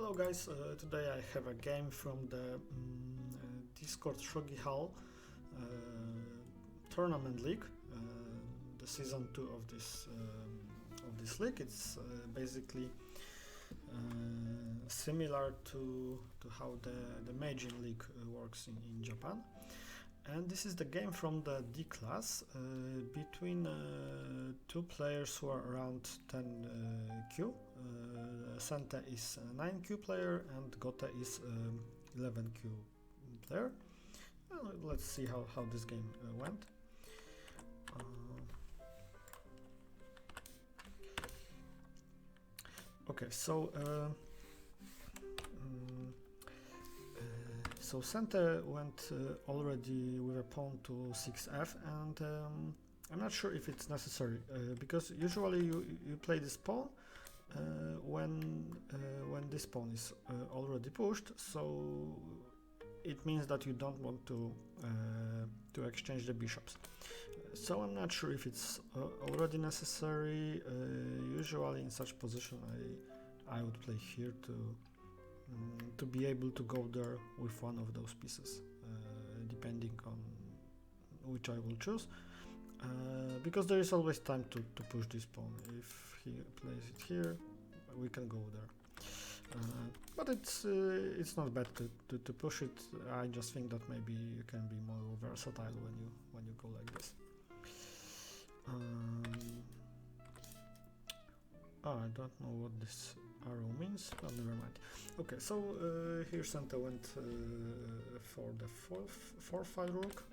Hello guys, today I have a game from the Discord Shogi Hall Tournament League, the season 2 of this league. It's basically similar to how the Meijin League works in Japan. And this is the game from the D class between two players who are around 10 Q. Sente is a 9 Q player and Gote is 11 Q player. Let's see how this game went. Okay, so Sente went already with a pawn to 6f, and I'm not sure if it's necessary because usually you play this pawn when this pawn is already pushed, so it means that you don't want to exchange the bishops. So I'm not sure if it's already necessary. Usually in such position I would play here to be able to go there with one of those pieces, depending on which I will choose, because there is always time to push this pawn. If he plays it here, we can go there, but it's not bad to push it. I just think that maybe you can be more versatile when you go like this. I don't know what this arrow means, but never mind. Okay, so here Sente went for the fourth file rook,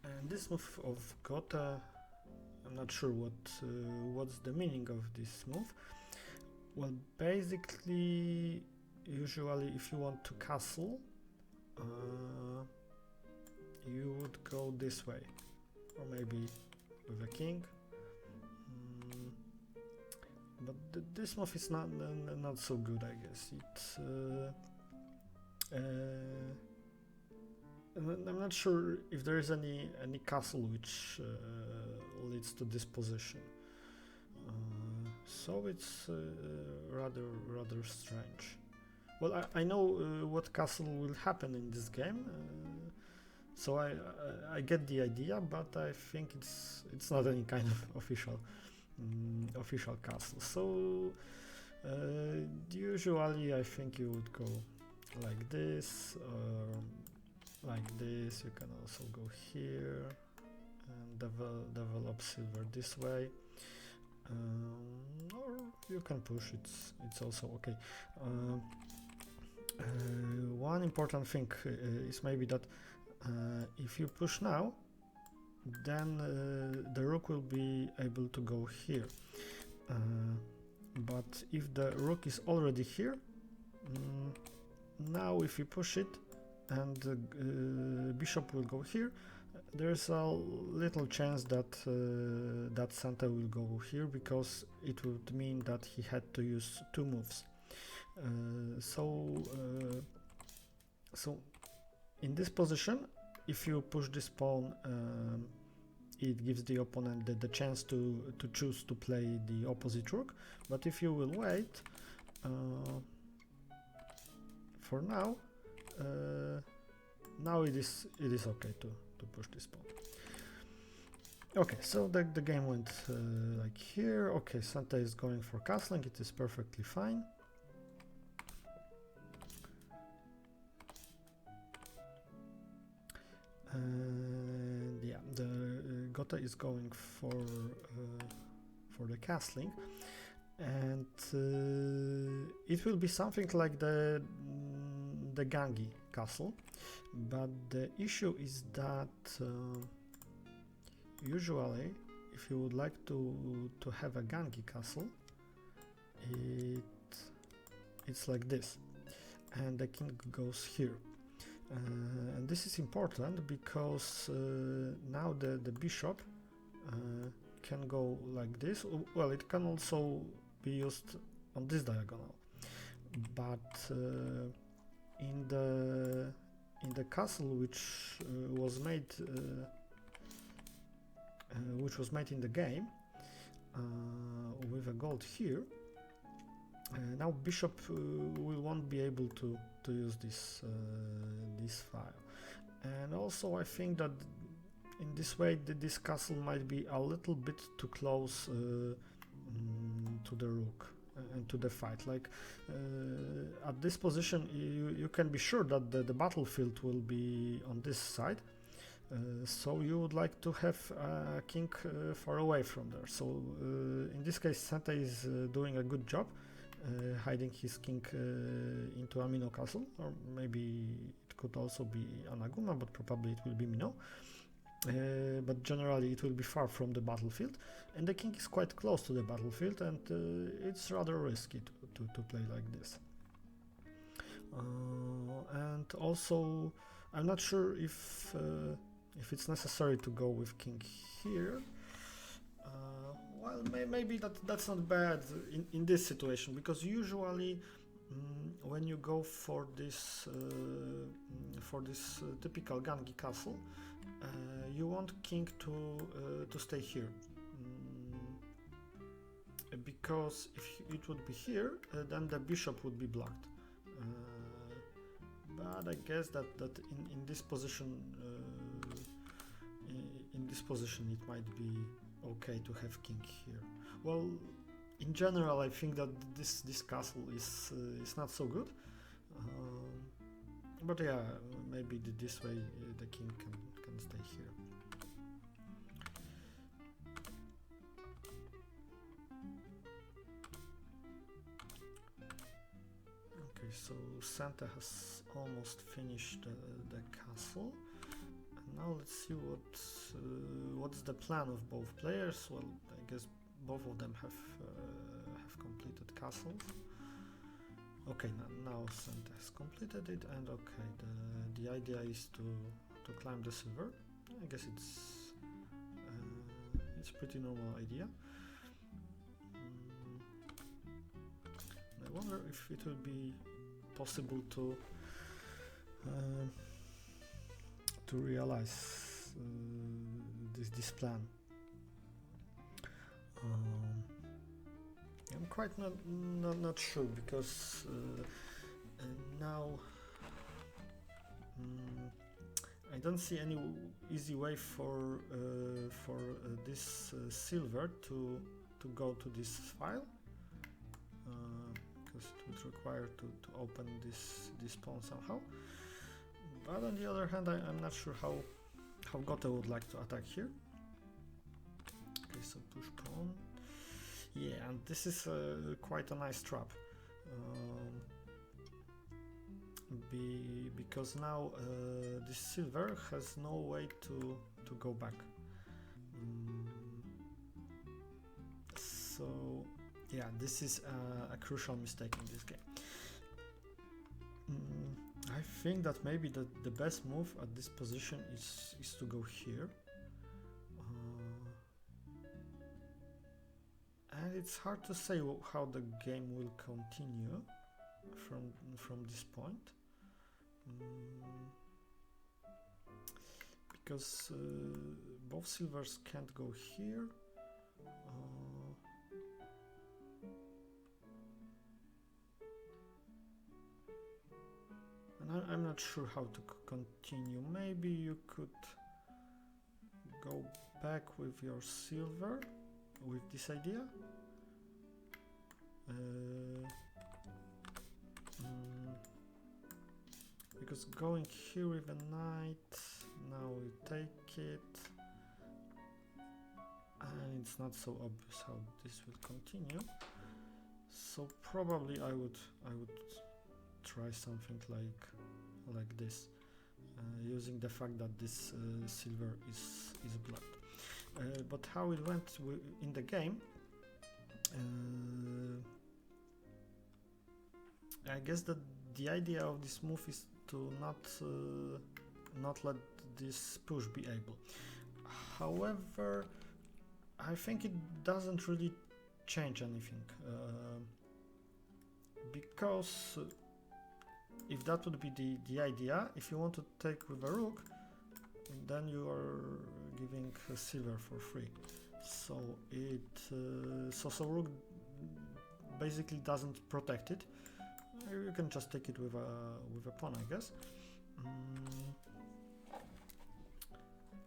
and this move of gote, I'm not sure what's the meaning of this move. Well, basically, usually if you want to castle, you would go this way, or maybe with a king. But this move is not so good, I guess. I'm not sure if there is any castle which leads to this position. So it's rather strange. Well, I know what castle will happen in this game, so I get the idea, but I think it's not any kind of official castle. So usually I think you would go like this or like this. You can also go here and develop silver this way, or you can push. It's also okay. One important thing is maybe that if you push now, then the rook will be able to go here, but if the rook is already here, now if you push it and the bishop will go here, there's a little chance that that Sente will go here, because it would mean that he had to use two moves. So in this position, if you push this pawn, it gives the opponent the chance to choose to play the opposite rook. But if you will wait, for now, now it is okay to push this pawn. Okay, so the game went like here. Okay, Sente is going for castling. It is perfectly fine. And yeah, the gote is going for the castling, and it will be something like the Gangi castle, but the issue is that usually if you would like to have a Gangi castle, it's like this, and the king goes here. And this is important because now the bishop can go like this. Well, it can also be used on this diagonal, but in the castle which was made in the game with a gold here, Now bishop won't be able to use this file, and also I think that in this way this castle might be a little bit too close to the rook and to the fight. Like at this position you can be sure that the battlefield will be on this side, so you would like to have a king far away from there. So in this case Sente is doing a good job hiding his king into a Mino castle, or maybe it could also be Anaguma, but probably it will be Mino. But generally it will be far from the battlefield, and the king is quite close to the battlefield, and it's rather risky to play like this. And also I'm not sure if it's necessary to go with king here. Well, maybe that's not bad in this situation, because usually when you go for this typical Gangi castle, you want king to stay here, because if it would be here, then the bishop would be blocked. But I guess that in this position, it might be okay to have king here. Well, in general, I think that this castle is not so good. But yeah, maybe this way the king can stay here. Okay, so Sente has almost finished the castle. And now let's see what's the plan of both players. Well, I guess both of them have completed castles. Okay, now Sente has completed it, and okay, the idea is to climb the silver. I guess it's pretty normal idea. I wonder if it will be possible to realize this plan. I'm quite not sure, because now I don't see any easy way for this silver to go to this file, because it would require to open this pawn somehow. But on the other hand, I'm not sure how gote would like to attack here. Okay, so push pawn. Yeah, and this is quite a nice trap, because now this silver has no way to go back. So yeah, this is a crucial mistake in this game. I think that maybe the best move at this position is to go here. And it's hard to say how the game will continue from this point, because both silvers can't go here. And I'm not sure how to continue. Maybe you could go back with your silver with this idea. Because going here with a knight, now we take it, and it's not so obvious how this will continue. So probably I would try something like this, using the fact that this silver is blocked. But how it went in the game, I guess that the idea of this move is to not let this push be able. However, I think it doesn't really change anything, because if that would be the idea, if you want to take with a rook, then you are giving a silver for free. So so rook basically doesn't protect it. You can just take it with a pawn, I guess.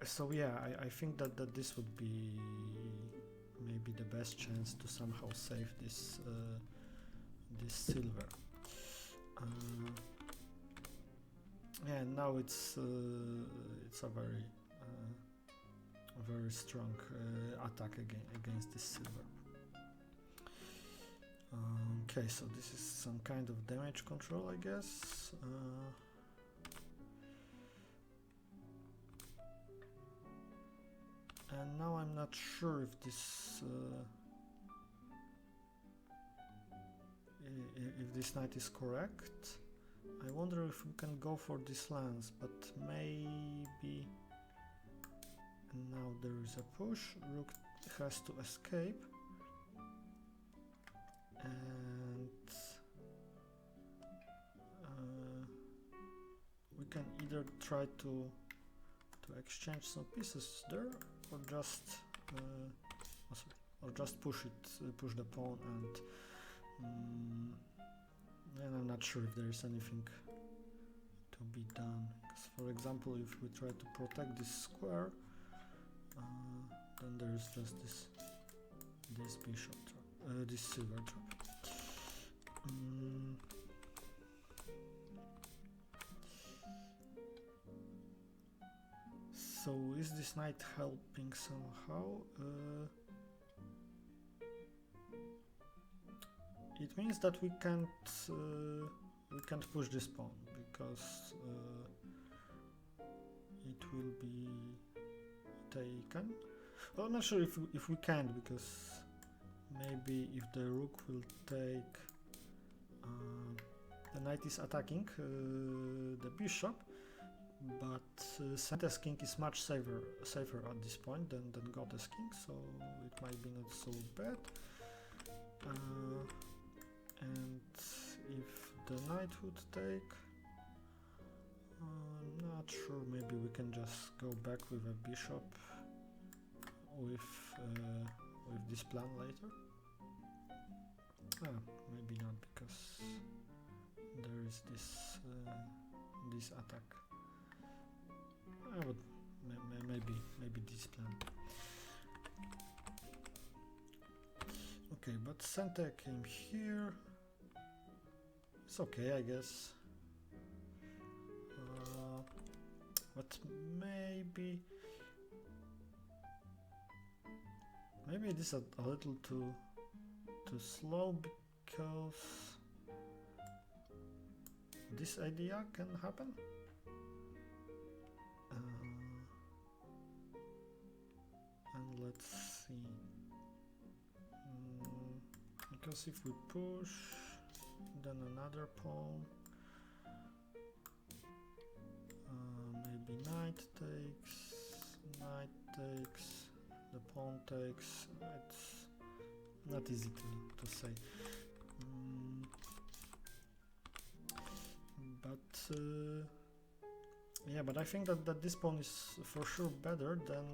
So yeah, I think that this would be maybe the best chance to somehow save this this silver. Yeah, now it's a very strong attack against this silver. Okay, so this is some kind of damage control, I guess. And now I'm not sure if this if this knight is correct. I wonder if we can go for this lance, but maybe. And now there is a push. Rook has to escape, and we can either try to exchange some pieces there, or just push the pawn, and I'm not sure if there is anything to be done. Because, for example, if we try to protect this square, then there is just this bishop trap, this silver trap. So is this knight helping somehow? It means that we can't push this pawn because it will be taken. Well, I'm not sure if we can, because maybe if the rook will take, the knight is attacking the bishop, but sente's king is much safer at this point than gote's king, so it might be not so bad. And if the knight would take, I'm not sure, maybe we can just go back with a bishop with this plan later. Maybe not, because there is this attack. But maybe this plan. Okay, but sente came here. It's okay, I guess. But maybe this is a little too slow, because this idea can happen. And let's see. Because if we push, then another pawn, maybe knight takes, the pawn takes. It's not easy to say. Yeah, but I think that this pawn is for sure better than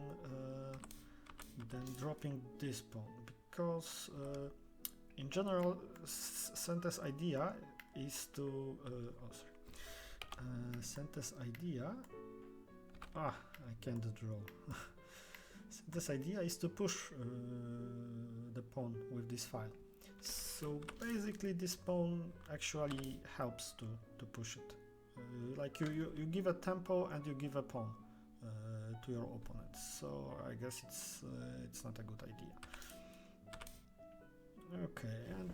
dropping this pawn, because in general sente's idea is to sente's idea I can't draw. Sente's idea is to push the pawn with this file. So basically this pawn actually helps to push it. Like you give a tempo and you give a pawn to your opponent. So I guess it's not a good idea. Okay, and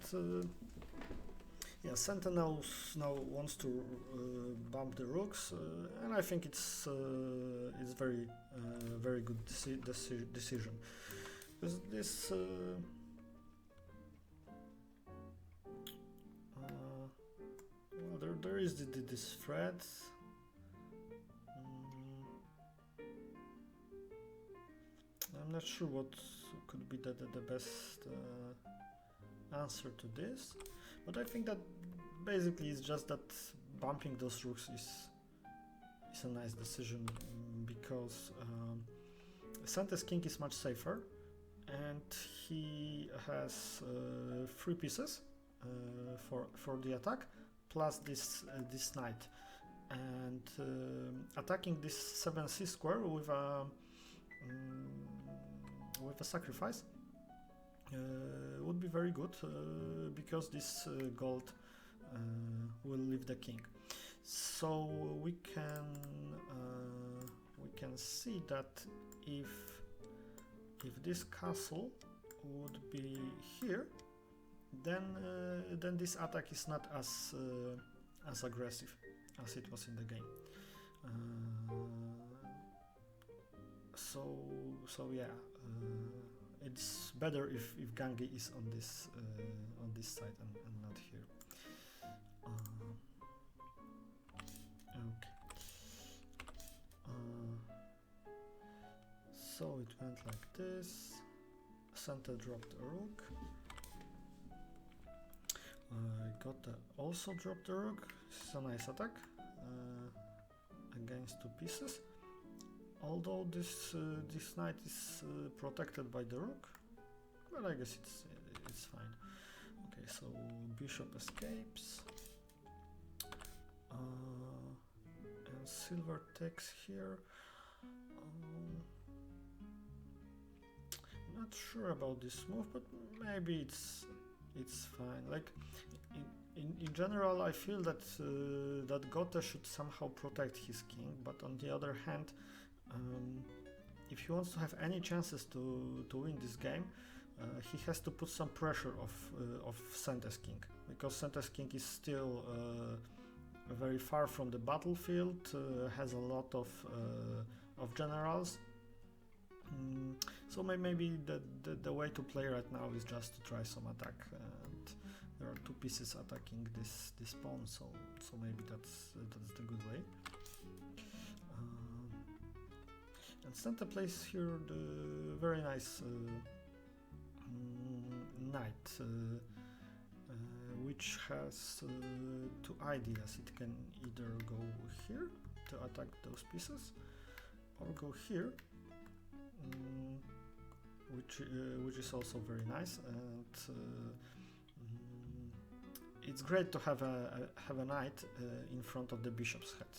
yeah, sente now wants to bump the rooks, and I think it's very very good decision, because this well, there is this thread. I'm not sure what could be the best answer to this, but I think that basically it's just that bumping those rooks is a nice decision, because sente's king is much safer, and he has 3 pieces for the attack, plus this knight, and attacking this 7c square with a sacrifice would be very good, because this gold will leave the king. So we can see that if this castle would be here, then this attack is not as aggressive as it was in the game. So yeah, it's better if Gangi is on this side and not here. Okay. So it went like this. Sente dropped a rook. Gote also dropped a rook. This is a nice attack against 2 pieces. Although this knight is protected by the rook, but I guess it's fine. Okay, so bishop escapes, and silver takes here. Not sure about this move, but maybe it's fine. Like in general, I feel that that Gote should somehow protect his king, but on the other hand, if he wants to have any chances to win this game, he has to put some pressure of Sente's king, because Sente's king is still very far from the battlefield, has a lot of generals. So maybe the way to play right now is just to try some attack, and there are 2 pieces attacking this pawn, so maybe that's the good way. And Sente plays here the very nice knight, which has 2 ideas. It can either go here to attack those pieces, or go here, which is also very nice, and it's great to have a knight in front of the bishop's head.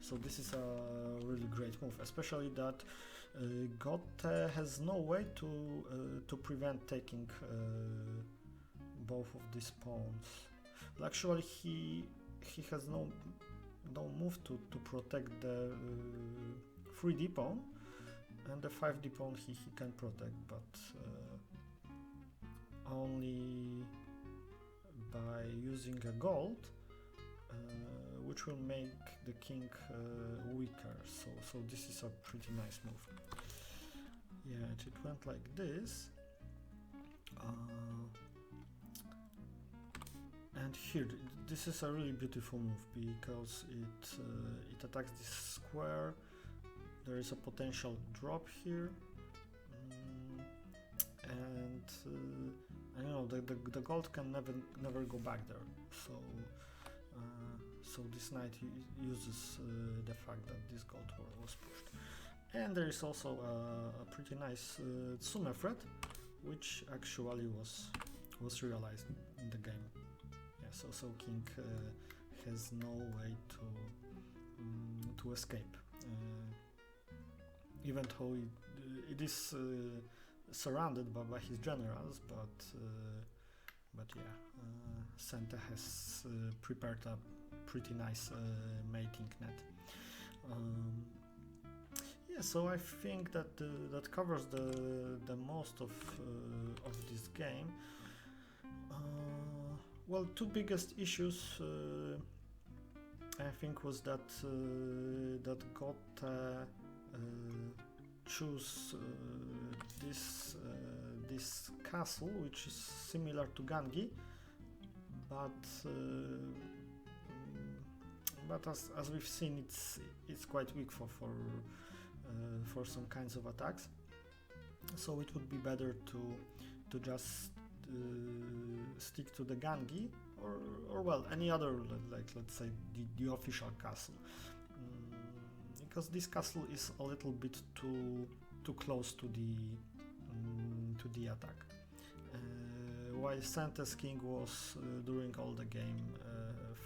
So this is a really great move, especially that Gote has no way to prevent taking both of these pawns. Actually, he has no move to protect the 3d pawn, and the 5d pawn he can protect, but only by using a gold, which will make the king weaker. So this is a pretty nice move. Yeah, it went like this. And here, this is a really beautiful move, because it attacks this square. There is a potential drop here, and I don't know, the gold can never go back there. So this knight uses the fact that this gold was pushed. And there is also a pretty nice Tsume threat, which actually was realized in the game. Yeah, so king has no way to escape, even though it is surrounded by his generals, but yeah, Sente has prepared a pretty nice mating net. Yeah, so I think that that covers the most of this game. Well, 2 biggest issues I think was that Gote choose this castle, which is similar to Gangi, but as we've seen, it's quite weak for some kinds of attacks. So it would be better to just stick to the Gangi, or well, any other, like let's say the official castle, because this castle is a little bit too close to the attack. while sente's king was during all the game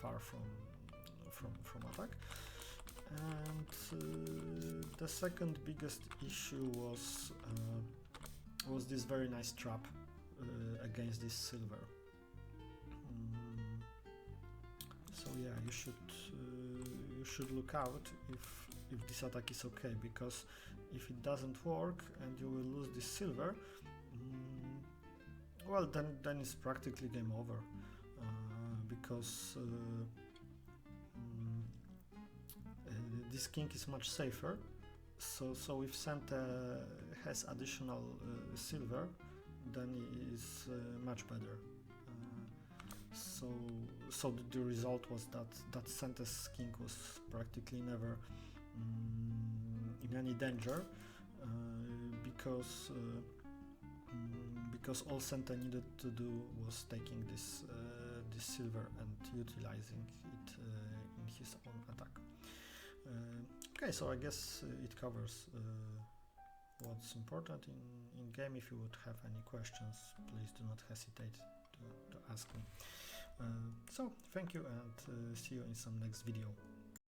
far from attack. And the second biggest issue was this very nice trap against this silver. So yeah, you should look out if this attack is okay, because if it doesn't work and you will lose this silver, well, then it's practically game over, because this king is much safer. So if sente has additional silver, then it is much better. So the result was that sente's king was practically never in any danger, because all sente needed to do was taking this silver and utilizing it in his own attack. Okay, so I guess it covers what's important in game. If you would have any questions, please do not hesitate to ask me. So thank you, and see you in some next video.